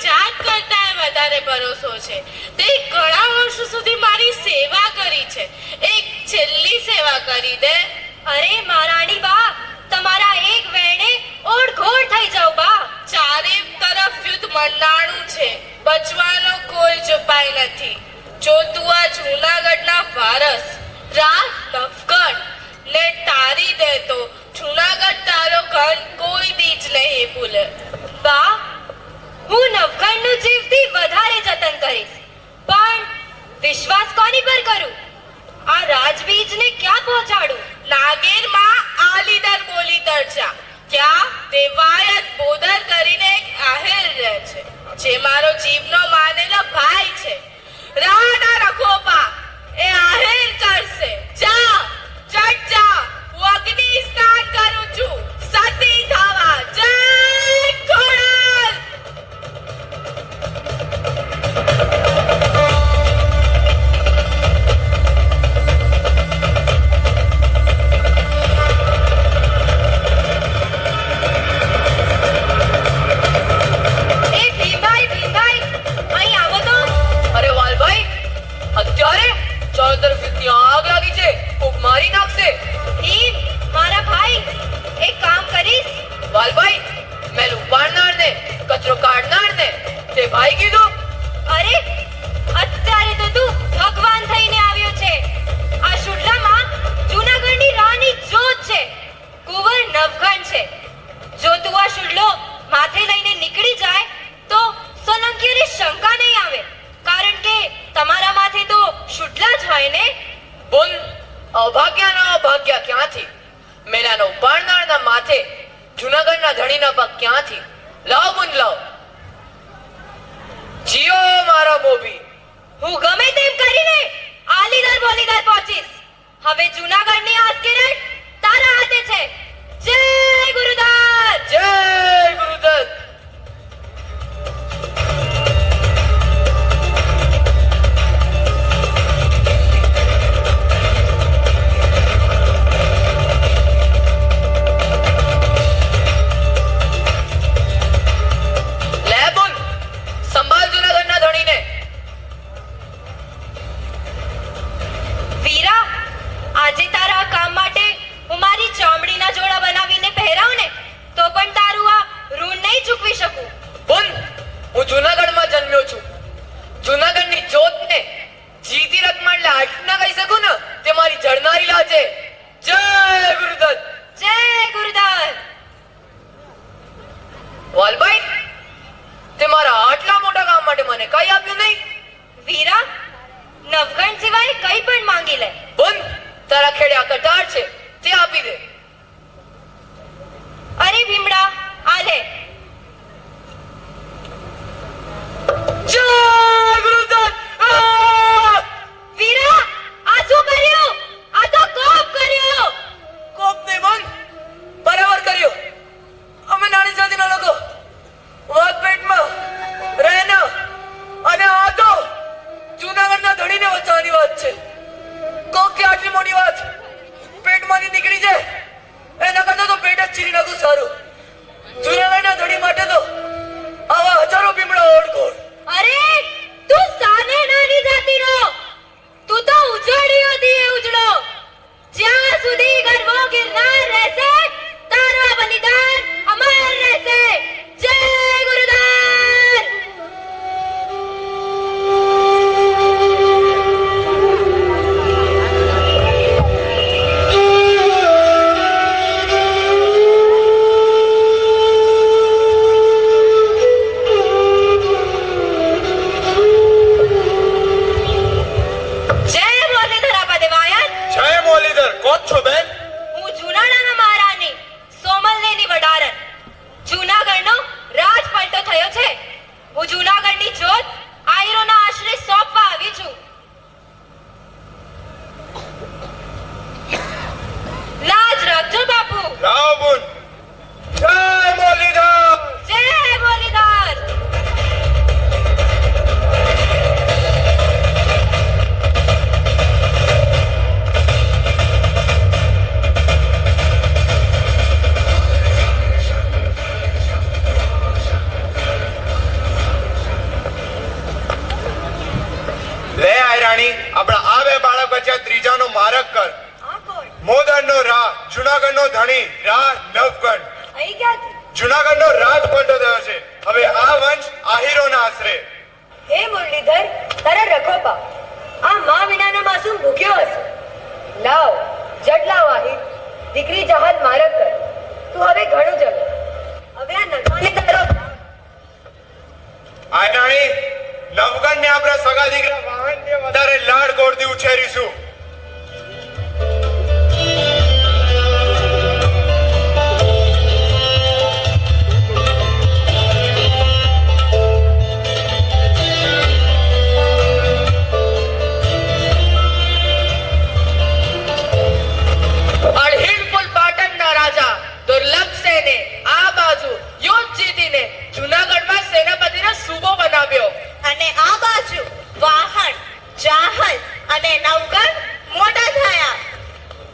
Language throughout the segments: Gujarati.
જાત કરતા વધારે ભરોસો છે. તે ઘણા વર્ષો સુધી મારી સેવા કરી છે. એક છેલ્લી સેવા કરી દે. અરે મહારાણી બા, તમારા એક વેણે ઓળઘોળ થઈ જાવ બા. ચારે તરફ યુદ્ધ મંડાણું છે, બચવાનો કોઈ જ ઉપાય નથી. જો તું આ જૂનાગઢના વારસ રાજ નવગણ ને તારી દે તો જૂનાગઢ તારો ઘર કોઈ દી જ નહીં ભૂલે. બા, હું નવગણનું જીવથી વધારે જતન કરીશ, પણ વિશ્વાસ કોની પર કરું? આ રાજબીજને ક્યાં પહોંચાડું? નાગેરમાં આલીદર બોલીદર જા. ત્યાં દેવાયત બોદર કરીને એક આહેર રહે છે, જે મારો જીવનો માનેલો ભાઈ છે. રાણા રખોપા એ આહેર કરશે. જા, ચટ જા. હું અગ્નિ સ્નાન કરું છું. સતી થવા. જય ખોડલ. એ ભીમભાઈ, ભીમભાઈ, અહીં આવો તો. અરે વાલભાઈ, અત્યારે ચારો તરફ યુદ્ધની આગ લાગી છે, કોક મારી નાખશે. ભીમ, મારા ભાઈ, એક કામ કરીશ. વાલભાઈ, મેલ ઉપાડનાર ને કચરો કાઢનાર ને તે ભાઈ કીધું. અરે, અત્યારે તો તું ભગવાન થઈને આવ્યો છે. આ શુડલામાં જૂનાગઢની રાણી જોત છે, કુંવર નવગણ છે. જો તું આ શુડલો માથે લઈને નીકળી જાય તો સોલંકીઓને શંકા નહીં આવે, કારણ કે તમારા માથે તો શુડલા જ હોય ને. બોલ, અભાગ્યાના અભાગ્યા ક્યાંથી? મેલાનો ઉપાડનારના માથે જૂનાગઢના ધણીના પગ ક્યાંથી? લાવ બુન લાવ. જીઓ મારા મોભી. હું ગમે તેમ કરીને આલીદર બોલીદર પહોંચીશ. હવે જૂનાગઢની હાથકીરટ તારા હાથે છે. જય ગુરુદાસ. જય ગુરુદત્ત. લે બોલ, સંભાળ જૂનાગઢના ધણીને. વીરા, આજે તારા કામ માટે હું મારી ચામડીના જોડા બનાવીને પહેરાવ ને તો પણ તારું આ ઋણ નહીં ચૂકવી શકું. બોલ, હું જૂનાગઢમાં જન્મ્યો છું. જૂનાગઢની જોતને જીતી રકમાં એટલે હાથ ના કહી શકું ને, તે મારી જડનારી લાજે. જય ગુરુદત્ત. જય ગુરુદાસ. વાલભાઈ, તે મારા આટલા મોટા કામ માટે મને કઈ આપ્યું નહીં. વીરા, નવગણ સિવાય કંઈ પણ માંગી લે. બોલ, તારા ખેડે આ કટાર છે, તે આપી દે. અરે ભીમડા, આ લે. જય ગુરુદત્ત. વીરા, આ શું કર્યું? આ તો કોપ કર્યો. કોપ ને બોલ, બરાબર કર્યો. અમે નાની જાતિના લોકો વાત પેટમાં રહેને, અને આ તો જૂનાગઢના ધણીને વચાવવાની વાત છે. કોક કે આટલી મોટી વાત પેટમાંથી નીકળી જાય જુનાગઢનો રાજ પલટો થયો છે. હવે આ વંશ આહીરોના આશરે. હે મુરલીધર, તારા રખોપા આ માં વિનાનો માસૂમ ભૂખ્યો હશે. લાવ, જડ લાવ આહિર. દીકરી જહાદ મારક કર. તું હવે ઘણું જગ. હવે આ નગાને તારો આયરાણી, નવગણને આપણા સગા દીકરા વાહનને વધારે લાડ ગોળથી ઉછેરીશું. અડહીણપુર પાટણના રાજા દુર્લભ સેને આ બાજુ યુદ્ધ જીતીને જૂનાગઢમાં સેનાપતિનો સૂબો બનાવ્યો અને આ બાજુ વાહન, જાહલ અને નવગણ મોટા થયા.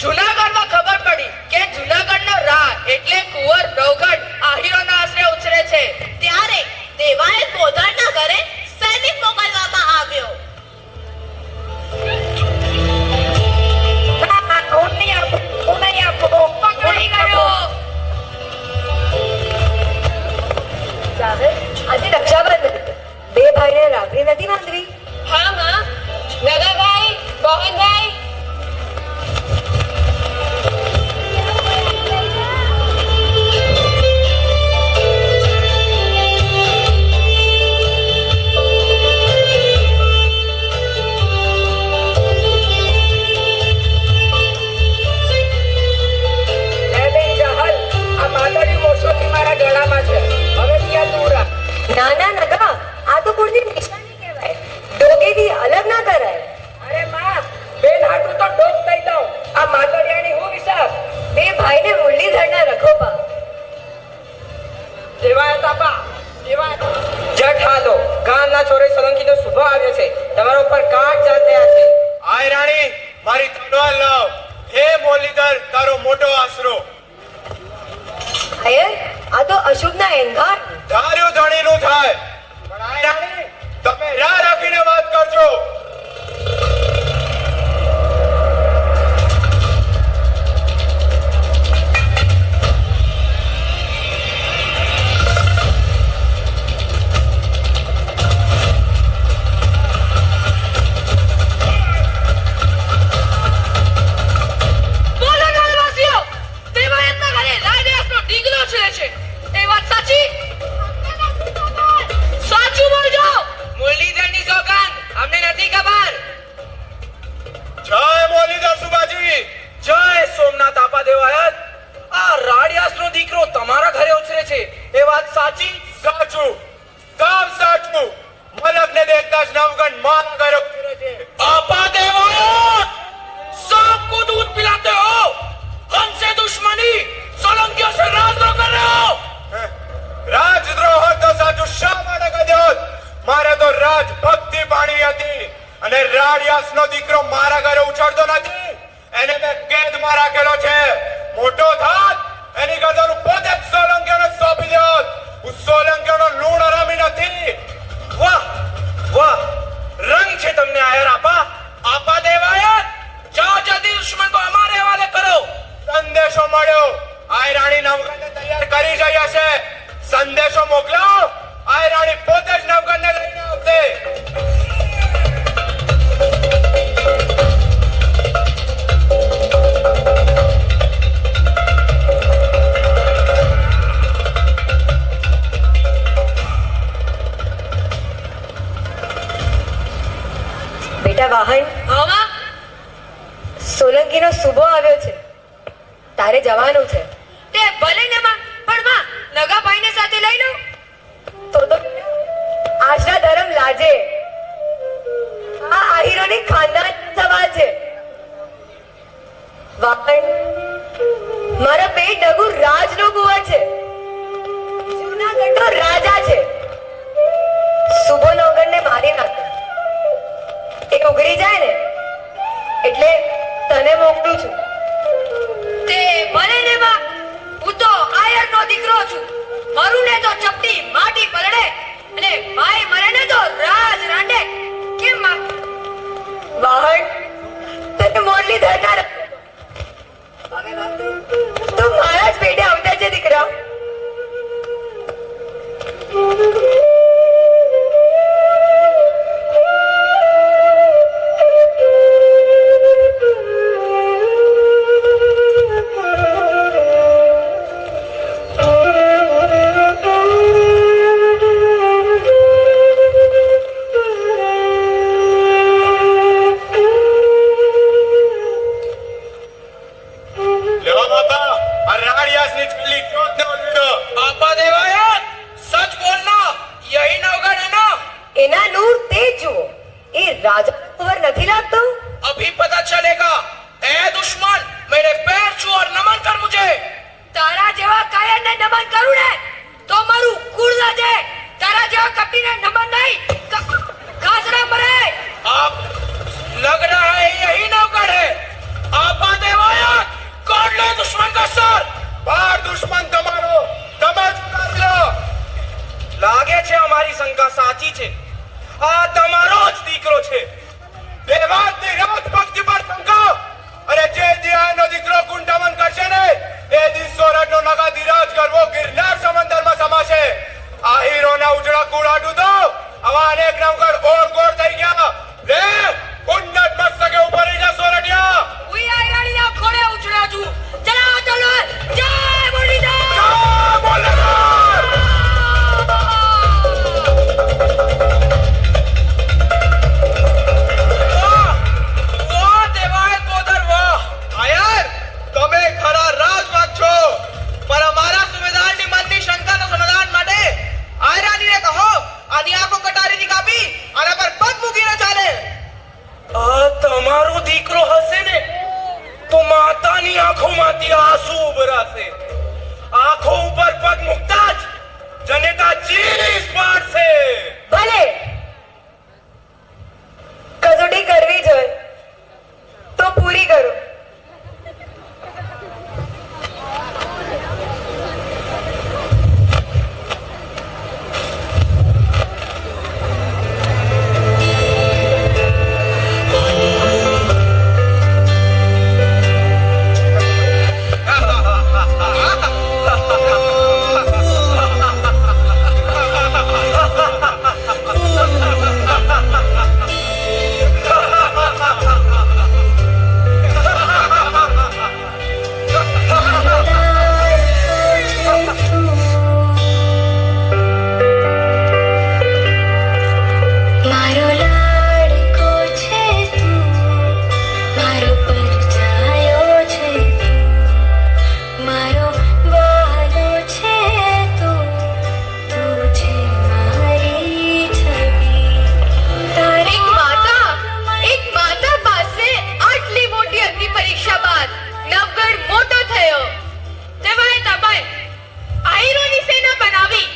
જૂનાગઢમાં ખબર પડી કે જૂનાગઢનો રા એટલે કુંવર નવગણ આહીરોના આશરે ઉછરે છે. ત્યારે દેવાએ પોતાના ઘરે સૈનિક મોકલવામાં આવ્યો. પકડી ગયો. જાહલ, આજે રક્ષાબંધન. બે ભાઈને રાખડી નથી બાંધવી? હા માં, નગાભાઈ, મોહનભાઈ. નાના નગા, આ તો કોઈની નિશાની કહેવાય. ડોકેથી અલગ ના કરાય. અરે માં, બેન હાટું તો ડોક દઈ દઉં. આ માતડિયાની હું હિસાબ. બે ભાઈને મુરલીધરના રખોપા. દેવાય તાપા, દેવાય. જટ હાલો, ગામના છોરે સોલંકીનો શુભ આવ્યો છે. તમારા ઉપર કાટ ચાલ્યા છે. આયરાણી, મારી તલવાર લાવ. હે મુરલીધર, તારો મોટો આશરો. આયર, આ તો અશુભના એંધાર. ધાર્યું ધણીનું થાય. પણ આયરાણી, તમે રાહ રાખીને વાત કરજો. બોલો ગામવાસીઓ, દેવાયતના ઘરે રાયદાસનો ઢીંગલો છે. એ વાત સાચી? સાચું બોલજો. મુરલીધરની સોગંદ, અમને નથી ખબર. જય મુરલીધર સુબાજી. જય સોમનાથ આપા દેવાયત. આ રાડિયાસનો દીકરો તમારા ઘરે ઉછરે છે, એ વાત સાચી? સાચું, સાવ સાચું. મલકને દેખતા જ નવગણ માર કર્યો છે. आपा देवायत, सांप को दूध पिलाते हो, हमसे दुश्मनी, सोलंकियों से राजद्रोह कर रहे हो. રાજદ્રોહ તો સાચું શા માટે કર્યો? મારે તો રાજ ભક્તિ પાણી હતી અને રાડિયાસનો દીકરો મારા ઘરે ઉછળતો નથી. એને મેં કેદમાં રાખેલો છે. મોટો થાત એની કરતા હું પોતે જ સોલંકીઓને સોંપી દેત. હું સોલંકીઓનો લૂણ હરામી નથી. वाह वाह, रंग છે તમને આયર આપા. આપા દેવાયત, જાઓ જલ્દી દુશ્મન को हमारे हवाले करो. સંદેશો મળ્યો. આયરાણી નવગણને તૈયાર કરી રહ્યા છે. સંદેશો મોકલાવો. આયરાણી પોતે જ નવગણને લઈને આવશે. બેટા વાહન, હા માં, સોલંકીનો શુભો આવ્યો છે. તારે જવાનું છે. તે ભલે ને માં, પણ માં નગાભાઈને સાથે લઈ લો. તો આશરા ધર્મ લાજે. આ આહીરોની ખાનદાન સવાલ છે. વાહન, મારા પેટ ડગુ રાજનો કુંવર છે. જૂનાગઢનો રાજા છે. શુભો નવગણને મારી નાખે. એ ઉઘડી જાય ને એટલે તને મોકલું છું. તે ભલે ને માં, સાચી છે. આ તમારો જ દીકરો છે. દેવાતની રાજભક્તિ પર શંકા અને જે દિયાનો દીકરો કુંડામન કરશે ને એ દી સોરઠનો નગાધીરાજ ગરવો ગિરનાર સમંદરમાં સમાશે. આ હીરોના ઉજળા કુળાટું તો આવા અનેક નવગઢ ઓળ ગોળ થઈ ગયા. લે કુંડત મસ્તકે ઉપર રહી જા સોરઠિયા. ઉઈ આયરાણીના ખોળે ઉછળ્યા છું. ચલાવો તલવાર. જય મુરલીધર. જય મુરલીધર! વાહ દેવાયત બોદર વાહ. આયર તમે ખરા રાજવાગ છો, પણ અમારા સુબેદારની મનની શંકાના સમાધાન માટે આયરાનીને કહો આની આંખો કટારીની કાપી આના પર પગ મૂકીને ચાલે. આ તમારો દીકરો હશે ને તો માતાની આંખોમાંથી આંસુ ઉભરાશે. આંખો ઉપર પગ મૂકતા જ જનેતા ચીસ પાડશે. ભલે કસોટી કરવી જોઈએ તો પૂરી કરો. મારો લાડકો છે તું, મારો પરજાયો છે તું, મારો વહાલો છે તું, તું છે મારી છબી. તારી એક માતા પાસે આટલી મોટી અગ્નિ પરીક્ષા બાદ નવગઢ મોટો થયો. તેવાય તબાય આહીરોની સેના બનાવી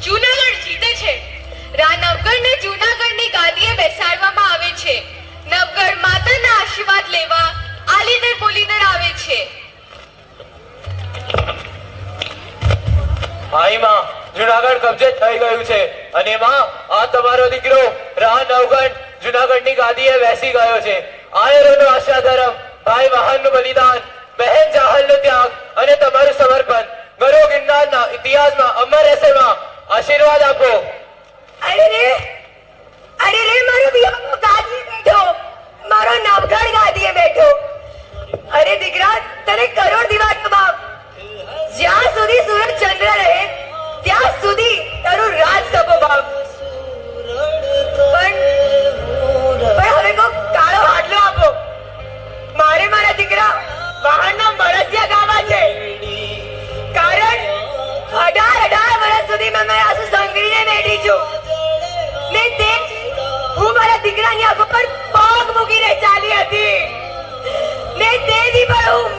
જૂનાગઢ જીતે છે. નવગઢને જૂનાગઢની ગાદીએ બેસાડવામાં આવે છે. નવગઢ માતાના આશીર્વાદ લેવા આલીદર બોલીદર આવે છે. હાઈ માં, જુનાગઢ કબજે થઈ ગયું છે અને માં આ તમારો દીકરો રાહ નવગઢ જુનાગઢની ગાદીએ બેસી ગયો છે. આયરોનો આશાધર્મ, ભાઈ વાહનનું બલિદાન, બહેન જાહલનો ત્યાગ અને તમારું સમર્પણ ગરો ગિરનારના ઇતિહાસમાં અમર રહેશે. માં આશીર્વાદ આપો. અરે રે મારો બિયાનો ગાદીએ બેઠો, મારો નવગઢ ગાદીએ બેઠો. અરે દીકરા તને કરોડ દીવાનો બાપ. જ્યાં સુધી સૂરજ ચંદ્ર રહે ત્યાં સુધી તારું રાજ તપો બાપ. પણ હવે કો કાળો હાડલો આપો. મારે મારા દીકરા વાહનના મરસિયા ગાવા છે. કારણ 18 વર્ષ સુધી મેં મારા આંસુ સંઘરીને બેઠી છું ને તે હું મારા દીકરાની આંખો પર પગ મૂકીને ચાલી હતી ને તેથી પણ હું